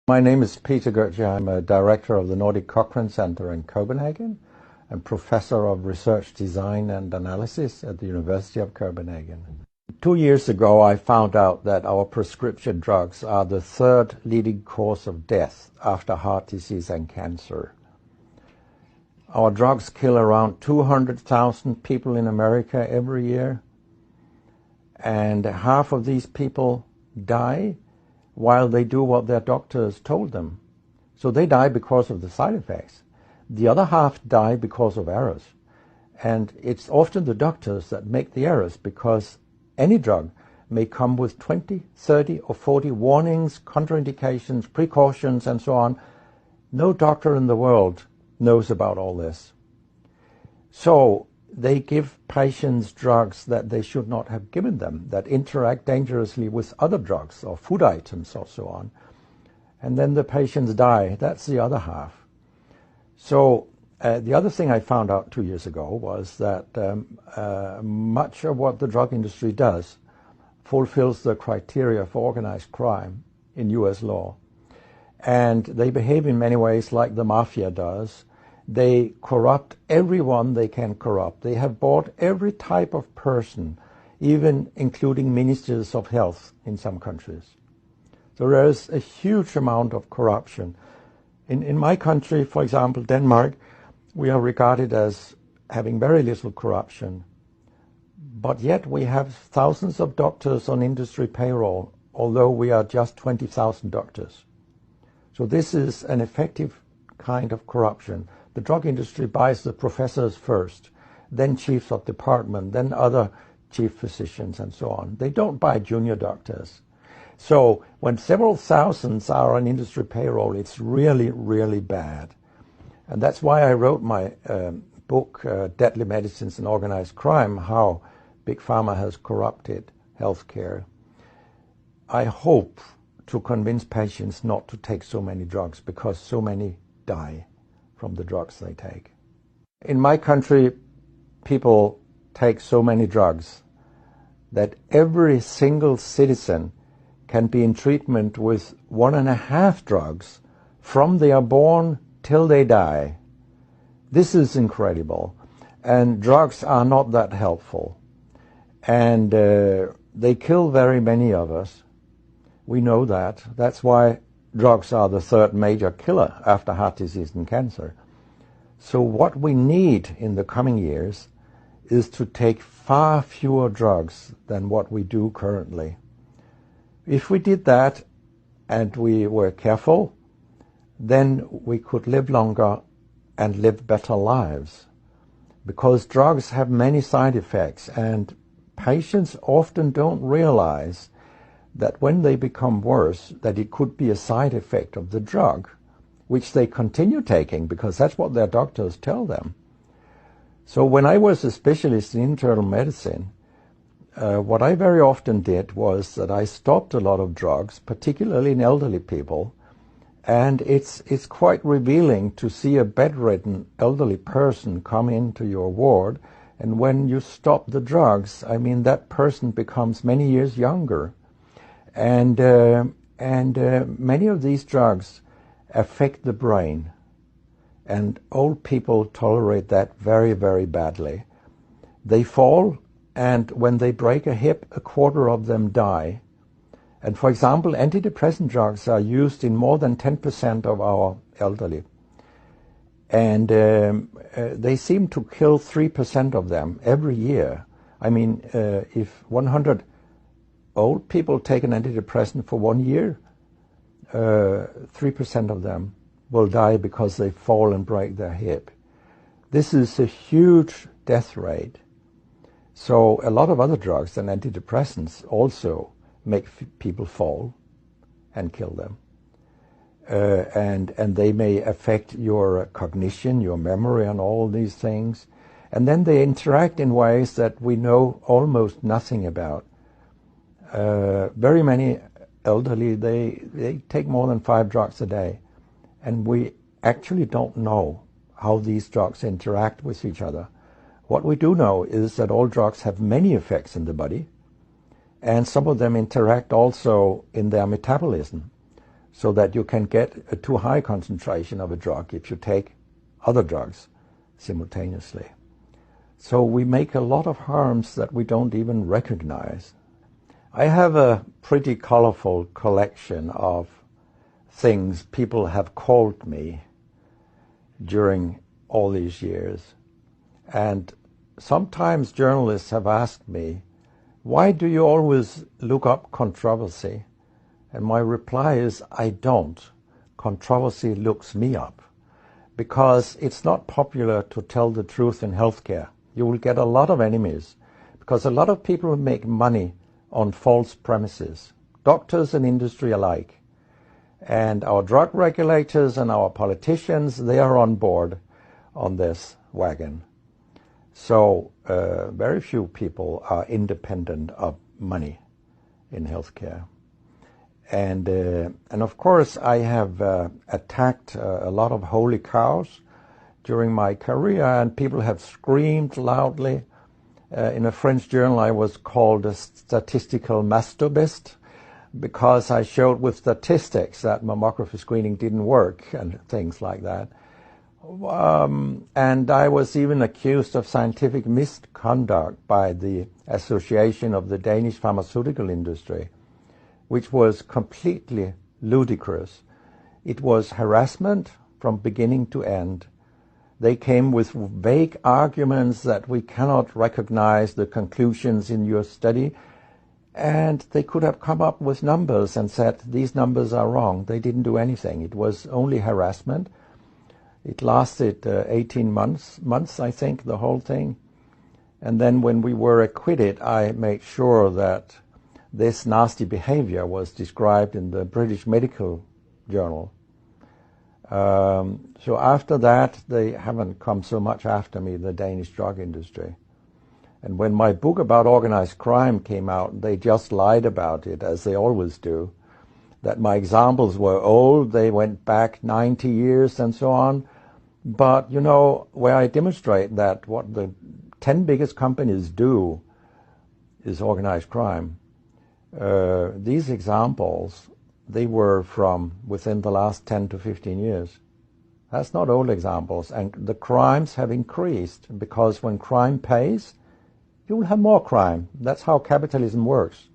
My name is Peter Goetje. I'm a director of the Nordic Cochrane Center in Copenhagen and professor of research design and analysis at the University of Copenhagen. 2 years ago, I found out that our prescription drugs are the third leading cause of death after heart disease and cancer. Our drugs kill around 200,000 people in America every year, and half of these people die while they do what their doctors told them. So they die because of the side effects. The other half die because of errors. And it's often the doctors that make the errors, because any drug may come with 20, 30 or 40 warnings, contraindications, precautions, and so on. No doctor in the world knows about all this. So they give patients drugs that they should not have given them, that interact dangerously with other drugs or food items or so on. And then the patients die. That's the other half. So the other thing I found out 2 years ago was that much of what the drug industry does fulfills the criteria for organized crime in US law. And they behave in many ways like the mafia does. They corrupt everyone they can corrupt. They have bought every type of person, even including ministers of health in some countries. So there is a huge amount of corruption. In my country, for example, Denmark, we are regarded as having very little corruption. But yet we have thousands of doctors on industry payroll, although we are just 20,000 doctors. So this is an effective kind of corruption. The drug industry buys the professors first, then chiefs of department, then other chief physicians and so on. They don't buy junior doctors. So when several thousands are on industry payroll, it's really, really bad. And that's why I wrote my book, Deadly Medicines and Organized Crime, How Big Pharma Has Corrupted Healthcare. I hope to convince patients not to take so many drugs, because so many die from the drugs they take. In my country, people take so many drugs that every single citizen can be in treatment with 1.5 drugs from they are born till they die. This is incredible. And drugs are not that helpful. And they kill very many of us. We know that. That's why drugs are the third major killer after heart disease and cancer. So what we need in the coming years is to take far fewer drugs than what we do currently. If we did that and we were careful, then we could live longer and live better lives. Because drugs have many side effects, and patients often don't realize that when they become worse, that it could be a side effect of the drug, which they continue taking because that's what their doctors tell them. So when I was a specialist in internal medicine, what I very often did was that I stopped a lot of drugs, particularly in elderly people, and it's quite revealing to see a bedridden elderly person come into your ward, and when you stop the drugs, I mean, that person becomes many years younger. And many of these drugs affect the brain, and old people tolerate that very, very badly. They fall, and when they break a hip, 1/4 of them die. And for example, antidepressant drugs are used in more than 10% of our elderly. And they seem to kill 3% of them every year. I mean, if 100 old people take an antidepressant for 1 year, 3% of them will die because they fall and break their hip. This is a huge death rate. So a lot of other drugs than antidepressants also make people fall and kill them. And they may affect your cognition, your memory, and all these things. And then they interact in ways that we know almost nothing about. Very many elderly, they take more than 5 drugs a day. And we actually don't know how these drugs interact with each other. What we do know is that all drugs have many effects in the body, and some of them interact also in their metabolism. so that you can get a too high concentration of a drug if you take other drugs simultaneously. So we make a lot of harms that we don't even recognize. I have a pretty colorful collection of things people have called me during all these years. And sometimes journalists have asked me, why do you always look up controversy? And my reply is, I don't. Controversy looks me up, because it's not popular to tell the truth in healthcare. You will get a lot of enemies, because a lot of people make money on false premises, doctors and industry alike. And our drug regulators and our politicians, they are on board on this wagon. So very few people are independent of money in healthcare. And of course, I have attacked a lot of holy cows during my career, and people have screamed loudly. In a French journal, I was called a statistical masturbist because I showed with statistics that mammography screening didn't work and things like that. And I was even accused of scientific misconduct by the Association of the Danish Pharmaceutical Industry, which was completely ludicrous. It was harassment from beginning to end. They came with vague arguments that we cannot recognize the conclusions in your study, and they could have come up with numbers and said, these numbers are wrong. They didn't do anything. It was only harassment. It lasted 18 months, I think, the whole thing. And then when we were acquitted, I made sure that this nasty behavior was described in the British Medical Journal. So after that, they haven't come so much after me, the Danish drug industry. And when my book about organized crime came out, they just lied about it, as they always do, that my examples were old, they went back 90 years and so on. But, you know, where I demonstrate that what the 10 biggest companies do is organized crime, these examples, they were from within the last 10 to 15 years. That's not old examples. And the crimes have increased because when crime pays, you will have more crime. That's how capitalism works.